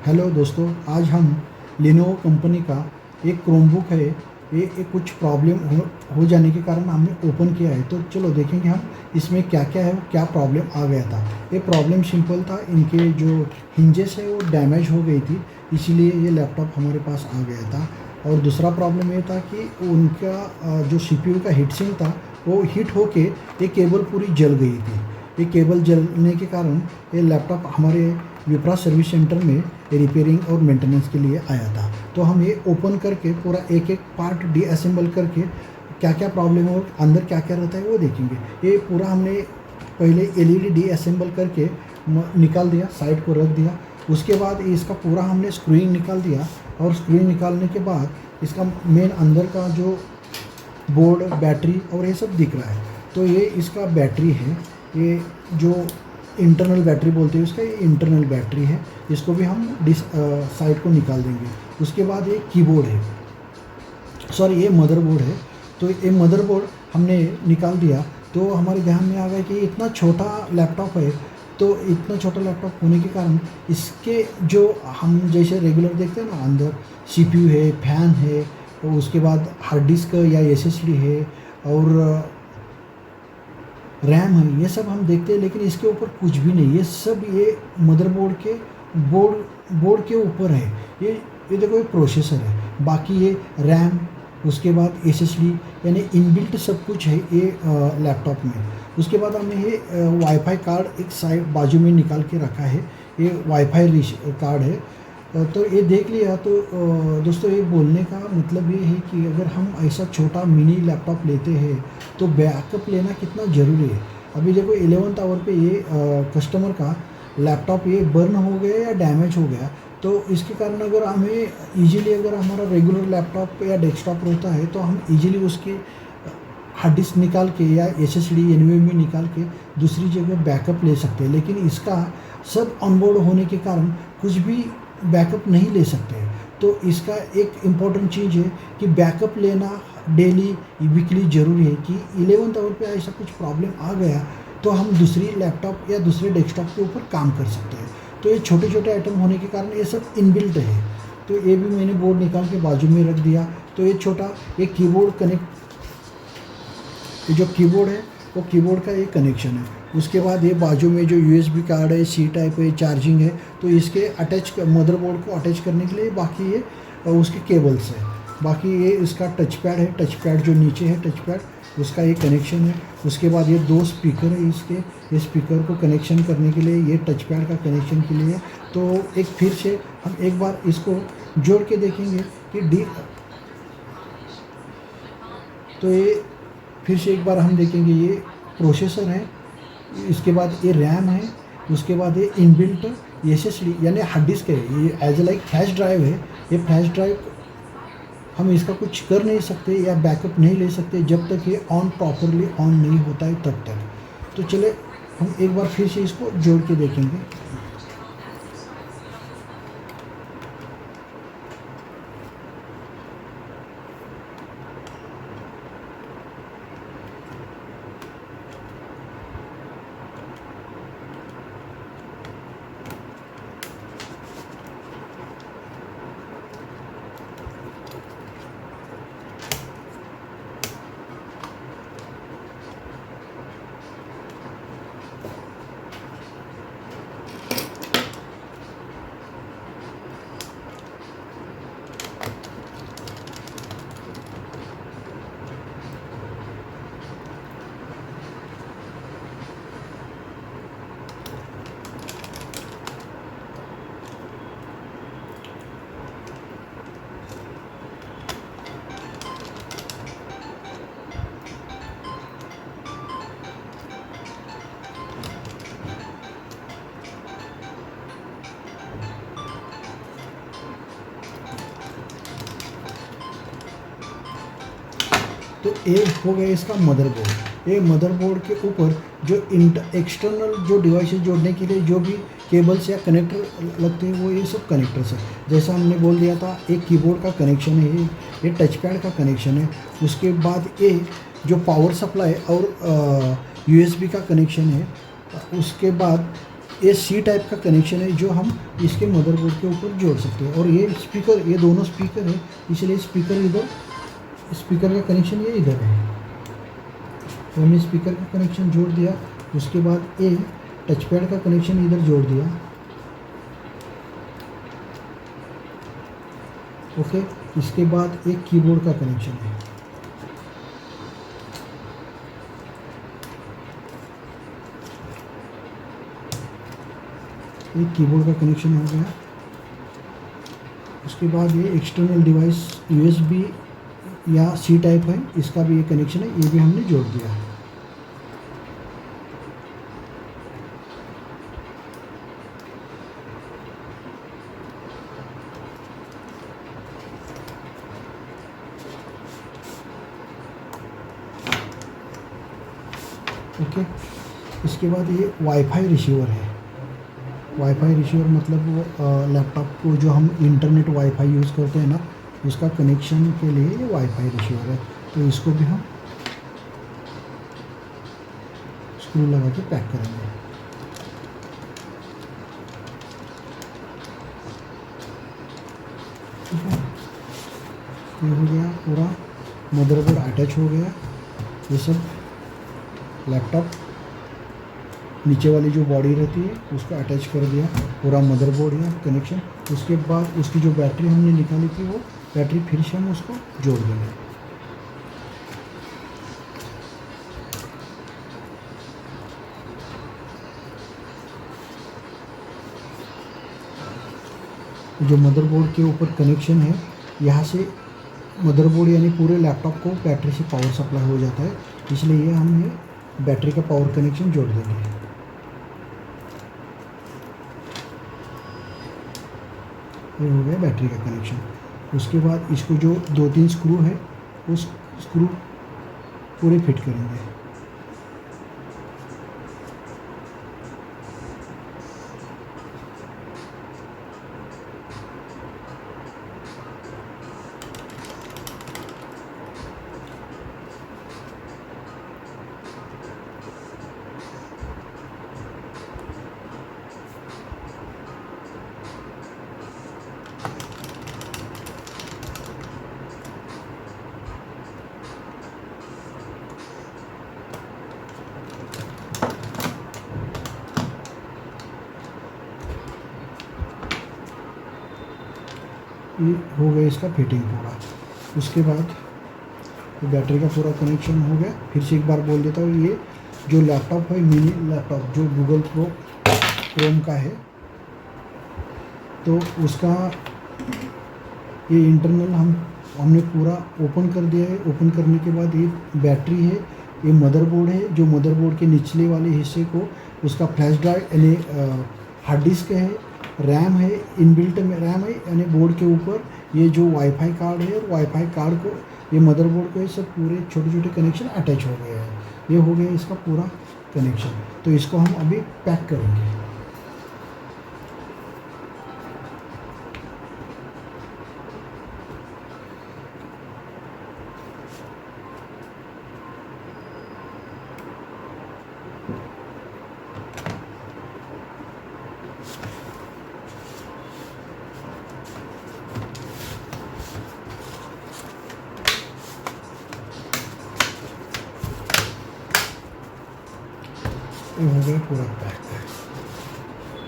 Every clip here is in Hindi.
हेलो दोस्तों, आज हम लिनोवो कंपनी का एक क्रोमबुक है। ये कुछ प्रॉब्लम हो जाने के कारण हमने ओपन किया है। तो चलो देखेंगे हम इसमें क्या क्या है, क्या प्रॉब्लम आ गया था। ये प्रॉब्लम सिंपल था, इनके जो हिंजेस है वो डैमेज हो गई थी, इसीलिए ये लैपटॉप हमारे पास आ गया था। और दूसरा प्रॉब्लम ये था कि उनका जो सीपीयू का हीट सिंक था वो हीट होके ये केबल पूरी जल गई थी। ये केबल जलने के कारण ये लैपटॉप हमारे विप्रा सर्विस सेंटर में रिपेयरिंग और मेंटेनेंस के लिए आया था। तो हम ये ओपन करके पूरा एक एक पार्ट डीअसेंबल करके क्या क्या प्रॉब्लम और अंदर क्या क्या रहता है वो देखेंगे। ये पूरा हमने पहले एलईडी डीअसेंबल करके निकाल दिया, साइड को रख दिया। उसके बाद इसका पूरा हमने स्क्रूइंग निकाल दिया, और स्क्रूइंग निकालने के बाद इसका मेन अंदर का जो बोर्ड, बैटरी और ये सब दिख रहा है। तो ये इसका बैटरी है, ये जो इंटरनल बैटरी बोलते हैं उसका, ये इंटरनल बैटरी है। इसको भी हम साइड को निकाल देंगे। उसके बाद ये कीबोर्ड है, सॉरी ये मदरबोर्ड है। तो ये मदरबोर्ड हमने निकाल दिया। तो हमारे ध्यान में आ गया कि इतना छोटा लैपटॉप है, तो इतना छोटा लैपटॉप होने के कारण इसके जो हम जैसे रेगुलर देखते हैं ना, अंदर सीपीयू है, फैन है, और उसके बाद हार्ड डिस्क या एसएसडी है और रैम है, ये सब हम देखते हैं। लेकिन इसके ऊपर कुछ भी नहीं, ये सब ये मदरबोर्ड के बोर्ड के ऊपर है। ये देखो, ये प्रोसेसर है, बाकी ये रैम, उसके बाद एसएसडी, यानी इनबिल्ट सब कुछ है ये लैपटॉप में। उसके बाद हमने ये वाईफाई कार्ड एक साइड बाजू में निकाल के रखा है, ये वाईफाई कार्ड है। तो ये देख लिया। तो दोस्तों, ये बोलने का मतलब ये है कि अगर हम ऐसा छोटा मिनी लैपटॉप लेते हैं तो बैकअप लेना कितना ज़रूरी है। अभी देखो 11th आवर पे ये कस्टमर का लैपटॉप ये बर्न हो गया या डैमेज हो गया। तो इसके कारण अगर हमें इजीली, अगर हमारा रेगुलर लैपटॉप या डेस्कटॉप रहता है तो हम इजीली उसके हार्ड डिस्क निकाल के या एसएसडी एनवीएमई निकाल के दूसरी जगह बैकअप ले सकते हैं। लेकिन इसका सब ऑनबोर्ड होने के कारण कुछ भी बैकअप नहीं ले सकते। तो इसका एक इम्पॉर्टेंट चीज़ है कि बैकअप लेना डेली, वीकली ज़रूरी है। कि 11th आवर पे ऐसा कुछ प्रॉब्लम आ गया तो हम दूसरी लैपटॉप या दूसरे डेस्कटॉप के ऊपर काम कर सकते हैं। तो ये छोटे छोटे आइटम होने के कारण ये सब इनबिल्ट है। तो ये भी मैंने बोर्ड निकाल के बाजू में रख दिया। तो ये छोटा एक कीबोर्ड ये जो कीबोर्ड है वो कीबोर्ड का एक कनेक्शन है। उसके बाद ये बाजू में जो यूएसबी कार्ड है, सी टाइप है, चार्जिंग है। तो इसके मदरबोर्ड को अटैच करने के लिए बाकी ये उसके केबल्स है। बाकी ये इसका टच पैड है, टच पैड जो नीचे है टच पैड, उसका एक कनेक्शन है। उसके बाद ये 2 स्पीकर है इसके, ये स्पीकर को कनेक्शन करने के लिए, ये टच पैड का कनेक्शन के लिए। तो एक फिर से हम एक बार इसको जोड़ के देखेंगे कि तो ये फिर से एक बार हम देखेंगे, ये प्रोसेसर है, इसके बाद ये रैम है, उसके बाद ये इनबिल्ट एसएसडी यानी हार्ड डिस्क है, ये as a like flash drive है। ये फ्लैश ड्राइव हम इसका कुछ कर नहीं सकते या बैकअप नहीं ले सकते जब तक ये प्रॉपरली ऑन नहीं होता है तब तक। तो चले हम एक बार फिर से इसको जोड़ के देखेंगे। तो ये हो गया इसका मदरबोर्ड। ये मदरबोर्ड के ऊपर जो एक्सटर्नल जो डिवाइसेस जोड़ने के लिए जो भी केबल्स या कनेक्टर लगते हैं वो ये सब कनेक्टर्स है। जैसा हमने बोल दिया था, एक कीबोर्ड का कनेक्शन है, ये टच पैड का कनेक्शन है। उसके बाद ये जो पावर सप्लाई और यूएसबी का कनेक्शन है। उसके बाद ये सी टाइप का कनेक्शन है जो हम इसके मदरबोर्ड के ऊपर जोड़ सकते हैं। और ये स्पीकर, ये दोनों स्पीकर है, इसलिए स्पीकर इधर, स्पीकर का कनेक्शन ये इधर है। तो हमने स्पीकर का कनेक्शन जोड़ दिया। उसके बाद ये टच पैड का कनेक्शन इधर जोड़ दिया। ओके, इसके बाद एक कीबोर्ड का कनेक्शन है। एक कीबोर्ड का कनेक्शन हो गया। उसके बाद ये एक्सटर्नल डिवाइस USB या सी टाइप है, इसका भी ये कनेक्शन है, ये भी हमने जोड़ दिया। ओके, इसके बाद ये वाईफाई रिसीवर है। वाईफाई रिसीवर मतलब वो लैपटॉप को जो हम इंटरनेट वाईफाई यूज़ करते हैं ना, उसका कनेक्शन के लिए ये वाईफाई रिसीवर है। तो इसको भी हम स्क्रू लगा के पैक करेंगे। ठीक है, ये हो गया पूरा, मदरबोर्ड अटैच हो गया। ये सब लैपटॉप नीचे वाली जो बॉडी रहती है उसको अटैच कर दिया, पूरा मदरबोर्ड या कनेक्शन। उसके बाद उसकी जो बैटरी हमने निकाली थी वो बैटरी फिर से हम उसको जोड़ देंगे। जो मदरबोर्ड के ऊपर कनेक्शन है, यहाँ से मदरबोर्ड यानी पूरे लैपटॉप को बैटरी से पावर सप्लाई हो जाता है, इसलिए ये हम ये बैटरी का पावर कनेक्शन जोड़ देंगे। ये हो गया बैटरी का कनेक्शन। उसके बाद इसको जो 2-3 स्क्रू है उस स्क्रू पूरे फिट करेंगे। ये हो गया इसका फिटिंग पूरा। उसके बाद बैटरी का पूरा कनेक्शन हो गया। फिर से एक बार बोल देता हूँ, ये जो लैपटॉप है मिनी लैपटॉप जो गूगल क्रोम का है, तो उसका ये इंटरनल हमने पूरा ओपन कर दिया है। ओपन करने के बाद ये बैटरी है, ये मदरबोर्ड है, जो मदरबोर्ड के निचले वाले हिस्से को उसका फ्लैश ड्राइव यानी हार्ड डिस्क है, रैम है, इनबिल्ट में रैम है, यानी बोर्ड के ऊपर ये जो वाईफाई कार्ड है, और वाईफाई कार्ड को ये मदरबोर्ड को ये सब पूरे छोटे छोटे कनेक्शन अटैच हो गए हैं। ये हो गया इसका पूरा कनेक्शन। तो इसको हम अभी पैक करेंगे। ये हो गया पूरा पैक।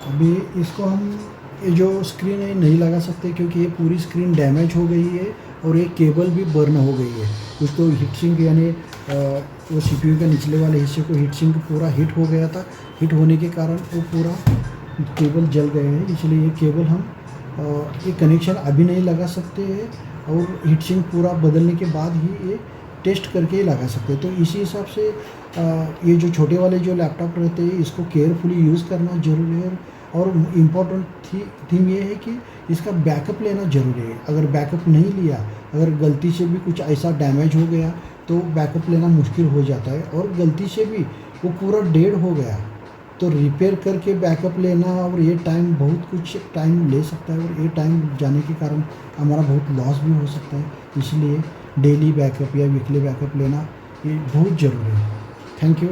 अभी इसको हम ये जो स्क्रीन है नहीं लगा सकते, क्योंकि ये पूरी स्क्रीन डैमेज हो गई है और ये केबल भी बर्न हो गई है। कुछ तो हीट सिंक यानी वो CPU के निचले वाले हिस्से को हीट सिंक पूरा हीट हो गया था। हीट होने के कारण वो पूरा केबल जल गए हैं, इसलिए ये केबल हम ये कनेक्शन अभी नहीं लगा सकते हैं, और हीट सिंक पूरा बदलने के बाद ही ये टेस्ट करके ही लगा सकते हैं। तो इसी हिसाब से ये जो छोटे वाले जो लैपटॉप रहते हैं इसको केयरफुली यूज़ करना ज़रूरी है। और इम्पोर्टेंट थिंग ये है कि इसका बैकअप लेना ज़रूरी है। अगर बैकअप नहीं लिया, अगर गलती से भी कुछ ऐसा डैमेज हो गया तो बैकअप लेना मुश्किल हो जाता है। और गलती से भी वो पूरा डेड हो गया तो रिपेयर करके बैकअप लेना, और ये टाइम बहुत कुछ टाइम ले सकता है, और ये टाइम जाने के कारण हमारा बहुत लॉस भी हो सकता है। इसलिए डेली बैकअप या वीकली बैकअप लेना ये बहुत ज़रूरी है। Thank you.